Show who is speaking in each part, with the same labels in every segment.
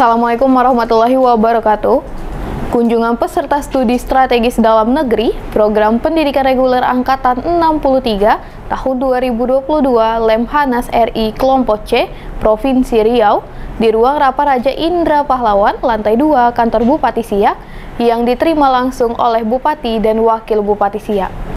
Speaker 1: Assalamualaikum warahmatullahi wabarakatuh. Kunjungan peserta studi strategis dalam negeri Program Pendidikan Reguler Angkatan 63 tahun 2022 Lemhanas RI Kelompok C, Provinsi Riau, di ruang Rapat Raja Indra Pahlawan, lantai 2 kantor Bupati Siak, yang diterima langsung oleh Bupati dan Wakil Bupati Siak.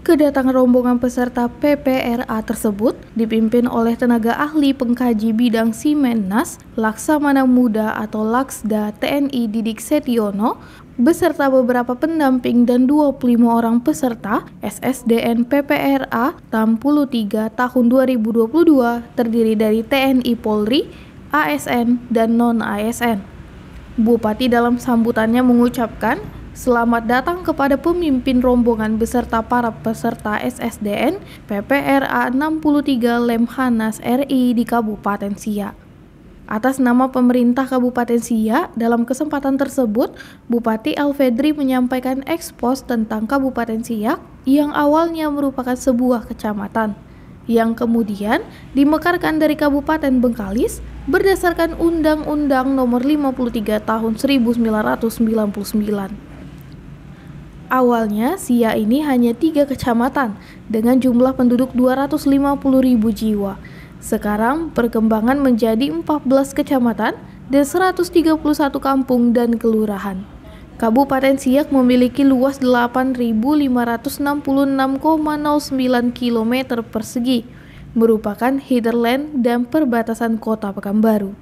Speaker 1: Kedatangan rombongan peserta PPRA tersebut dipimpin oleh tenaga ahli pengkaji bidang Simennas Laksamana Muda atau Laksda TNI Didik Setiono beserta beberapa pendamping dan 25 orang peserta SSDN PPRA TAM 3 tahun 2022 terdiri dari TNI Polri, ASN, dan non-ASN. Bupati dalam sambutannya mengucapkan selamat datang kepada pemimpin rombongan beserta para peserta SSDN PPRA 63 Lemhanas RI di Kabupaten Siak. Atas nama pemerintah Kabupaten Siak, dalam kesempatan tersebut, Bupati Alfedri menyampaikan ekspos tentang Kabupaten Siak yang awalnya merupakan sebuah kecamatan, yang kemudian dimekarkan dari Kabupaten Bengkalis berdasarkan Undang-Undang Nomor 53 Tahun 1999. Awalnya, Siak ini hanya 3 kecamatan dengan jumlah penduduk 250.000 jiwa. Sekarang perkembangan menjadi 14 kecamatan dan 131 kampung dan kelurahan. Kabupaten Siak memiliki luas 8.566,09 km persegi, merupakan hinterland dan perbatasan kota Pekanbaru.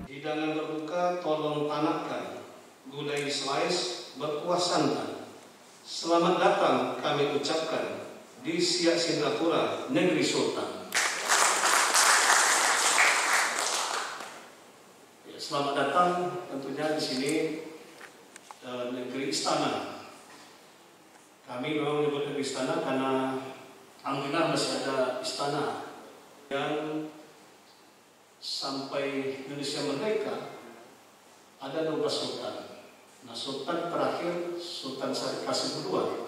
Speaker 2: Hidangan berbuka tolong tanamkan, gulai slice berkuah santan. Selamat datang kami ucapkan di Siak Singapura, Negeri Sultan. Ya, selamat datang tentunya di sini negeri istana. Kami memang menyebut negeri istana karena alhamdulillah masih ada istana. Dan sampai Indonesia merdeka ada 12 sultan. Nah, sultan terakhir Sultan Syarif Qasim II,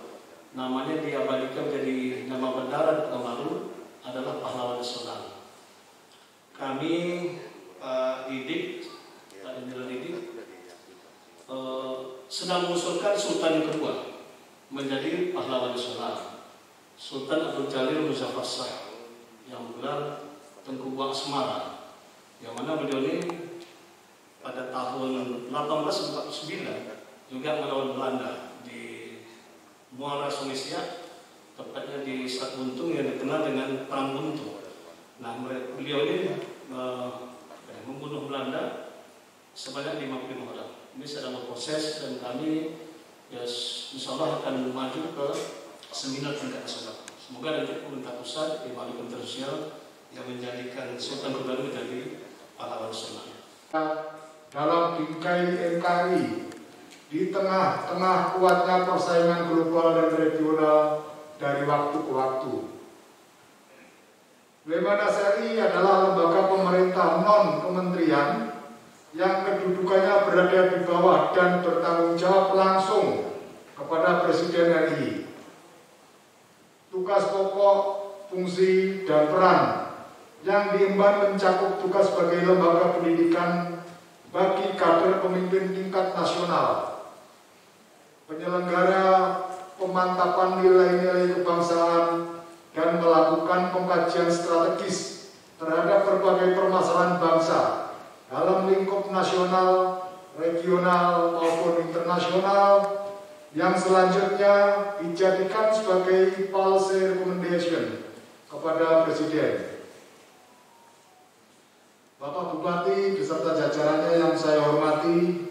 Speaker 2: namanya diabadikan menjadi nama bandara di Pekanbaru adalah pahlawan nasional. Kami Pak Didik sedang mengusulkan Sultan yang kedua menjadi pahlawan nasional, Sultan Abdul Jalil Muzaffar Shah yang gelar Tengku Buak Semarang, yang mana beliau ini pada tahun 1849 juga melawan Belanda di Muara Sungai Siak, tepatnya di Selat Buntung yang dikenal dengan Perang Buntung. Nah, beliau ini membunuh Belanda sebanyak 55 orang. Ini sedang berproses dan kami insya Allah akan maju ke seminar tingkat nasional. Semoga nanti pemerintah pusat di Kementerian Sosial yang menjadikan Sultan Berbaru menjadi pahlawan nasional.
Speaker 3: Dalam bingkai NKRI, di tengah-tengah kuatnya persaingan global dan regional dari waktu ke waktu. Lemhanas RI adalah lembaga pemerintah non-kementerian yang kedudukannya berada di bawah dan bertanggung jawab langsung kepada Presiden RI. Tugas pokok, fungsi, dan peran yang diemban mencakup tugas sebagai lembaga pendidikan bagi kader pemimpin tingkat nasional, penyelenggara pemantapan nilai-nilai kebangsaan, dan melakukan pengkajian strategis terhadap berbagai permasalahan bangsa dalam lingkup nasional, regional, maupun internasional yang selanjutnya dijadikan sebagai policy recommendation kepada Presiden. Bapak Bupati beserta jajarannya yang saya hormati,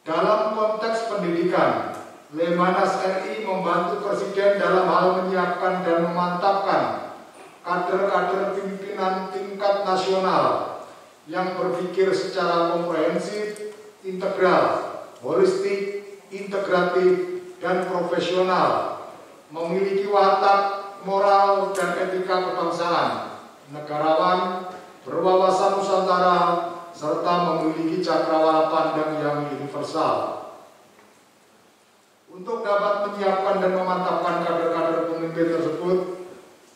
Speaker 3: dalam konteks pendidikan, Lemhanas RI membantu Presiden dalam hal menyiapkan dan memantapkan kader-kader pimpinan tingkat nasional yang berpikir secara komprehensif, integral, holistik, integratif, dan profesional, memiliki watak, moral, dan etika kebangsaan, negarawan, berwawasan Nusantara, serta memiliki cakrawala pandang yang universal. Untuk dapat menyiapkan dan memantapkan kader-kader pemimpin tersebut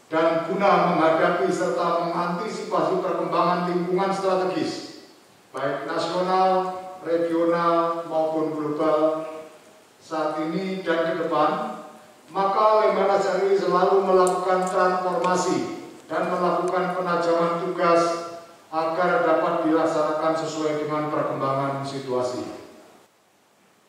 Speaker 3: dan guna menghadapi serta mengantisipasi perkembangan lingkungan strategis baik nasional, regional maupun global saat ini dan ke depan, maka Lemhanas RI selalu melakukan transformasi dan melakukan penajaman tugas agar dapat dilaksanakan sesuai dengan perkembangan situasi.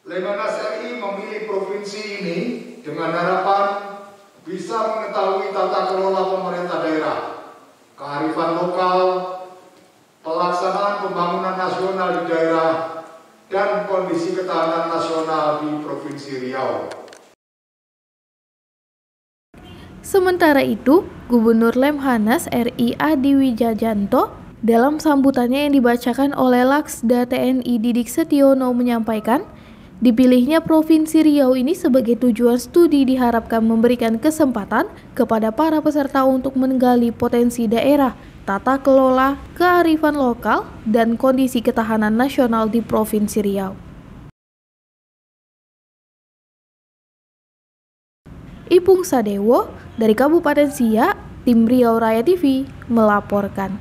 Speaker 3: Lemhanas RI memilih provinsi ini dengan harapan bisa mengetahui tata kelola pemerintah daerah, kearifan lokal, pelaksanaan pembangunan nasional di daerah, dan kondisi ketahanan nasional di Provinsi Riau.
Speaker 1: Sementara itu, Gubernur Lemhanas RI Adi Wijajanto dalam sambutannya yang dibacakan oleh Laksda TNI Didik Setiono menyampaikan, dipilihnya Provinsi Riau ini sebagai tujuan studi diharapkan memberikan kesempatan kepada para peserta untuk menggali potensi daerah, tata kelola, kearifan lokal, dan kondisi ketahanan nasional di Provinsi Riau. Ipung Sadewo dari Kabupaten Siak, tim Riau Raya TV melaporkan.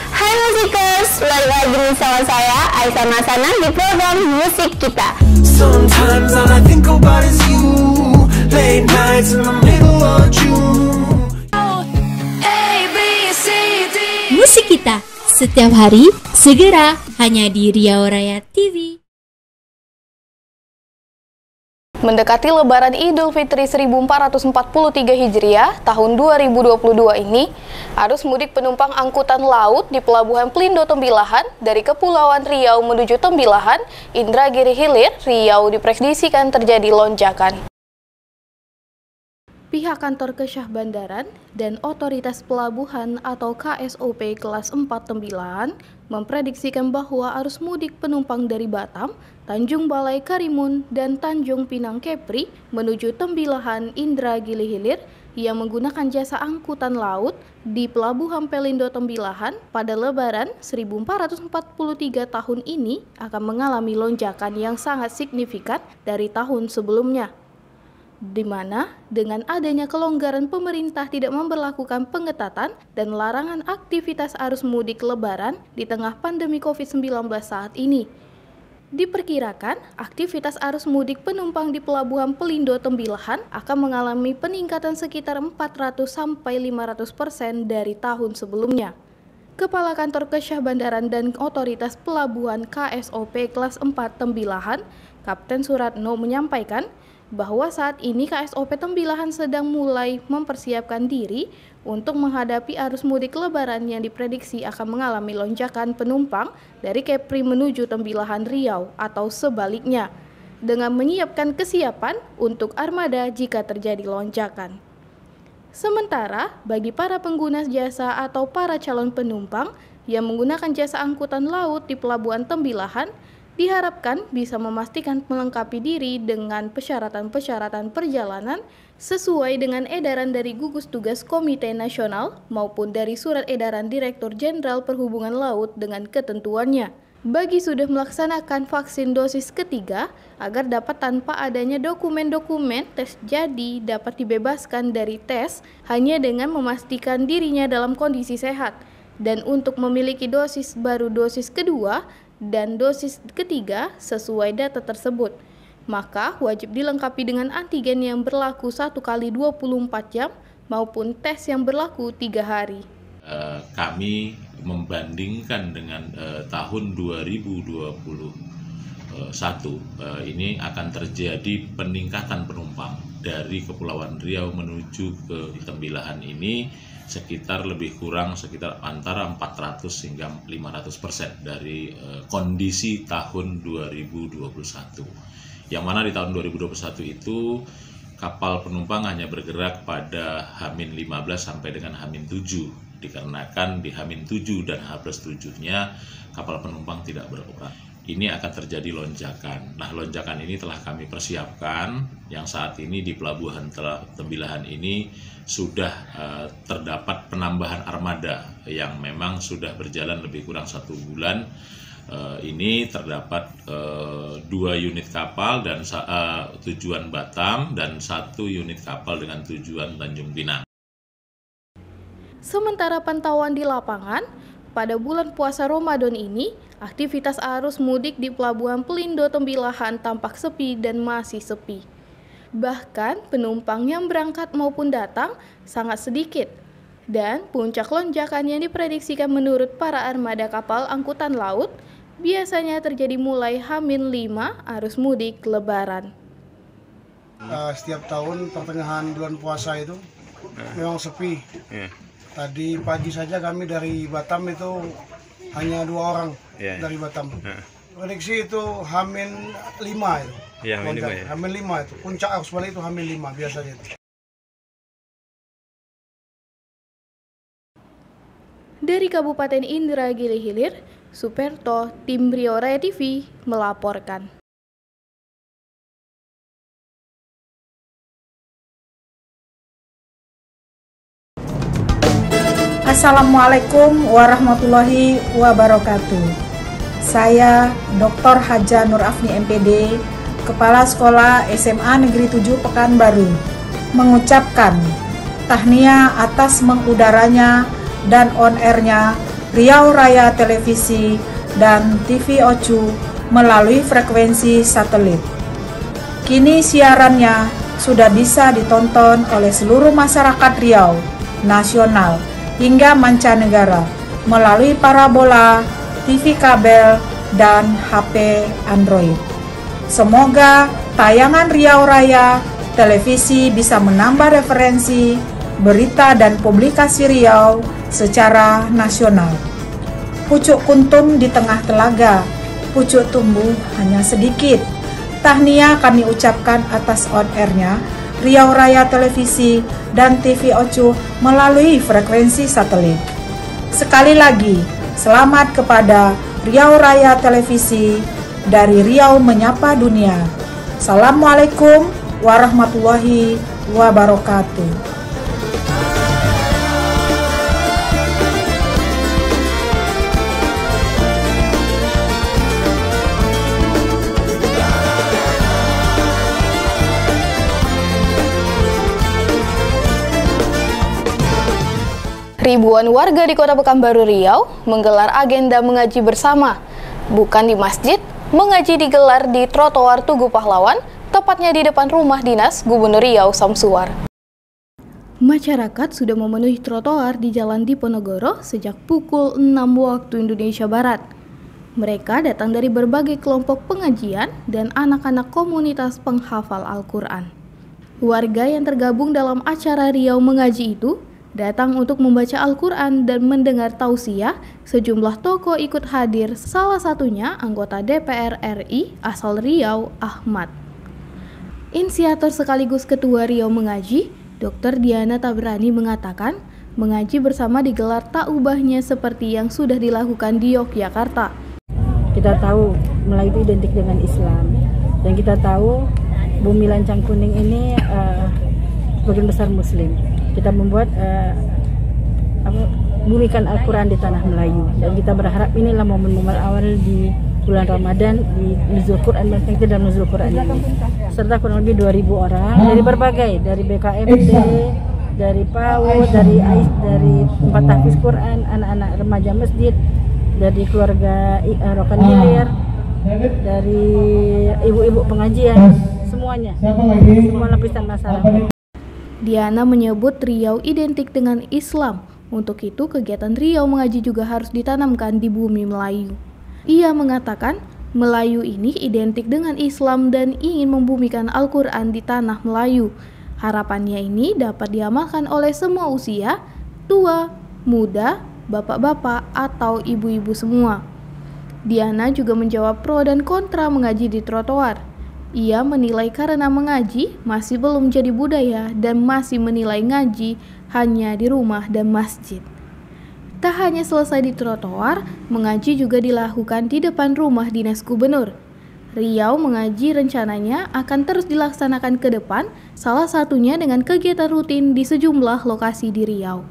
Speaker 4: Hai musikers, balik lagi bersama saya Aisyah Masana di program Musik Kita.
Speaker 5: Sometimes all I think about is you. Late nights in the middle of June.
Speaker 6: Musik Kita setiap hari segera hanya di Riau Raya TV.
Speaker 1: Mendekati Lebaran Idul Fitri 1443 Hijriah tahun 2022 ini, arus mudik penumpang angkutan laut di Pelabuhan Pelindo Tembilahan dari Kepulauan Riau menuju Tembilahan, Indragiri Hilir, Riau diprediksikan terjadi lonjakan. Pihak Kantor Kesyah Bandaran dan Otoritas Pelabuhan atau KSOP kelas 4 Tembilahan memprediksikan bahwa arus mudik penumpang dari Batam, Tanjung Balai Karimun, dan Tanjung Pinang Kepri menuju Tembilahan Indragiri Hilir yang menggunakan jasa angkutan laut di Pelabuhan Pelindo Tembilahan pada Lebaran 1443 tahun ini akan mengalami lonjakan yang sangat signifikan dari tahun sebelumnya, di mana dengan adanya kelonggaran pemerintah tidak memberlakukan pengetatan dan larangan aktivitas arus mudik Lebaran di tengah pandemi COVID-19 saat ini. Diperkirakan aktivitas arus mudik penumpang di Pelabuhan Pelindo Tembilahan akan mengalami peningkatan sekitar 400-500% dari tahun sebelumnya. Kepala Kantor Kesyah Bandaran dan Otoritas Pelabuhan KSOP kelas 4 Tembilahan, Kapten Suratno menyampaikan bahwa saat ini KSOP Tembilahan sedang mulai mempersiapkan diri untuk menghadapi arus mudik Lebaran yang diprediksi akan mengalami lonjakan penumpang dari Kepri menuju Tembilahan Riau atau sebaliknya, dengan menyiapkan kesiapan untuk armada jika terjadi lonjakan. Sementara bagi para pengguna jasa atau para calon penumpang yang menggunakan jasa angkutan laut di Pelabuhan Tembilahan, diharapkan bisa memastikan melengkapi diri dengan persyaratan-persyaratan perjalanan sesuai dengan edaran dari gugus tugas Komite Nasional maupun dari surat edaran Direktur Jenderal Perhubungan Laut dengan ketentuannya. Bagi sudah melaksanakan vaksin dosis ketiga, agar dapat tanpa adanya dokumen-dokumen tes jadi dapat dibebaskan dari tes hanya dengan memastikan dirinya dalam kondisi sehat. Dan untuk memiliki dosis baru dosis kedua dan dosis ketiga sesuai data tersebut, maka wajib dilengkapi dengan antigen yang berlaku 1 kali 24 jam maupun tes yang berlaku 3 hari.
Speaker 7: Kami membandingkan dengan tahun 2021, ini akan terjadi peningkatan penumpang dari Kepulauan Riau menuju ke Tembilahan ini sekitar lebih kurang sekitar antara 400 hingga 500% dari kondisi tahun 2021. Yang mana di tahun 2021 itu kapal penumpang hanya bergerak pada H-15 sampai dengan H-7, dikarenakan di H-7 dan H+7-nya kapal penumpang tidak beroperasi. Ini akan terjadi lonjakan. Nah, lonjakan ini telah kami persiapkan, yang saat ini di Pelabuhan Tembilahan ini sudah terdapat penambahan armada yang memang sudah berjalan lebih kurang 1 bulan, ini terdapat 2 unit kapal dan tujuan Batam dan 1 unit kapal dengan tujuan Tanjung Pinang.
Speaker 1: Sementara pantauan di lapangan, pada bulan puasa Ramadan ini, aktivitas arus mudik di Pelabuhan Pelindo Tembilahan tampak sepi dan masih sepi. Bahkan penumpang yang berangkat maupun datang sangat sedikit. Dan puncak lonjakan yang diprediksikan menurut para armada kapal angkutan laut biasanya terjadi mulai H-5 arus mudik Lebaran.
Speaker 8: Setiap tahun pertengahan bulan puasa itu memang sepi. Tadi pagi saja kami dari Batam itu hanya 2 orang dari Batam. Prediksi itu H-5 itu. H-5 itu. Puncak arus balik itu H-5 biasanya itu.
Speaker 1: Dari Kabupaten Indragiri Hilir, Superto, tim Rio Raya TV melaporkan.
Speaker 9: Assalamualaikum warahmatullahi wabarakatuh. Saya Dr. Haja Nur Afni MPD, Kepala Sekolah SMA Negeri 7 Pekanbaru, mengucapkan tahniah atas mengudaranya dan on-airnya Riau Raya Televisi dan TV Ocu melalui frekuensi satelit. Kini siarannya sudah bisa ditonton oleh seluruh masyarakat Riau, nasional hingga mancanegara melalui parabola, TV kabel, dan HP Android. Semoga tayangan Riau Raya Televisi bisa menambah referensi, berita dan publikasi Riau secara nasional. Pucuk kuntum di tengah telaga, pucuk tumbuh hanya sedikit. Tahniah kami ucapkan atas on-airnya Riau Raya Televisi dan TV Ocu melalui frekuensi satelit. Sekali lagi, selamat kepada Riau Raya Televisi dari Riau Menyapa Dunia. Assalamualaikum warahmatullahi wabarakatuh.
Speaker 1: Ribuan warga di Kota Pekanbaru Riau menggelar agenda mengaji bersama. Bukan di masjid, mengaji digelar di trotoar Tugu Pahlawan, tepatnya di depan rumah dinas Gubernur Riau Samsuar. Masyarakat sudah memenuhi trotoar di Jalan Diponegoro sejak pukul 6 waktu Indonesia Barat. Mereka datang dari berbagai kelompok pengajian dan anak-anak komunitas penghafal Al-Quran. Warga yang tergabung dalam acara Riau Mengaji itu datang untuk membaca Al-Quran dan mendengar tausiah. Sejumlah tokoh ikut hadir, salah satunya anggota DPR RI asal Riau, Ahmad. Inisiator sekaligus Ketua Riau Mengaji, Dr. Diana Tabrani mengatakan, mengaji bersama digelar tak ubahnya seperti yang sudah dilakukan di Yogyakarta.
Speaker 10: Kita tahu Melayu itu identik dengan Islam, dan kita tahu Bumi Lancang Kuning ini sebagian besar Muslim. Kita membuat bumikan Al-Quran di tanah Melayu, dan kita berharap inilah momen-momen awal di bulan Ramadan di Nuzul Quran dan Nuzul Quran ini, serta kurang lebih 2.000 orang dari berbagai, dari BKMT, dari PAUD, dari tempat tahfiz Quran, anak-anak remaja masjid, dari keluarga Rokan Hilir, dari ibu-ibu pengajian, semuanya, semua lapisan masyarakat.
Speaker 1: Diana menyebut Riau identik dengan Islam. Untuk itu, kegiatan Riau Mengaji juga harus ditanamkan di bumi Melayu. Ia mengatakan, Melayu ini identik dengan Islam dan ingin membumikan Al-Quran di tanah Melayu. Harapannya ini dapat diamalkan oleh semua usia, tua, muda, bapak-bapak, atau ibu-ibu semua. Diana juga menjawab pro dan kontra mengaji di trotoar. Ia menilai karena mengaji masih belum jadi budaya dan masih menilai ngaji hanya di rumah dan masjid. Tak hanya selesai di trotoar, mengaji juga dilakukan di depan rumah dinas gubernur. Riau Mengaji rencananya akan terus dilaksanakan ke depan, salah satunya dengan kegiatan rutin di sejumlah lokasi di Riau.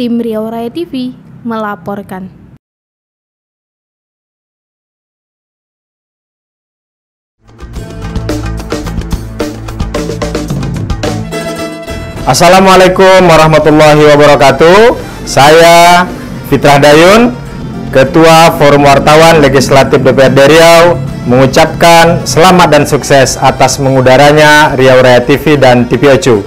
Speaker 1: Tim Riau Raya TV melaporkan.
Speaker 11: Assalamualaikum warahmatullahi wabarakatuh. Saya Fitrah Dayun, Ketua Forum Wartawan Legislatif DPRD Riau, mengucapkan selamat dan sukses atas mengudaranya Riau Raya TV dan TV Ocu.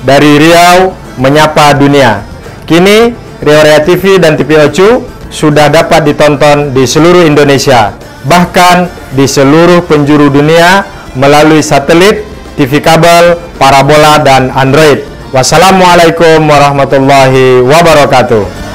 Speaker 11: Dari Riau menyapa dunia. Kini Riau Raya TV dan TV Ocu sudah dapat ditonton di seluruh Indonesia, bahkan di seluruh penjuru dunia melalui satelit, TV kabel, parabola, dan Android. Wassalamualaikum warahmatullahi wabarakatuh.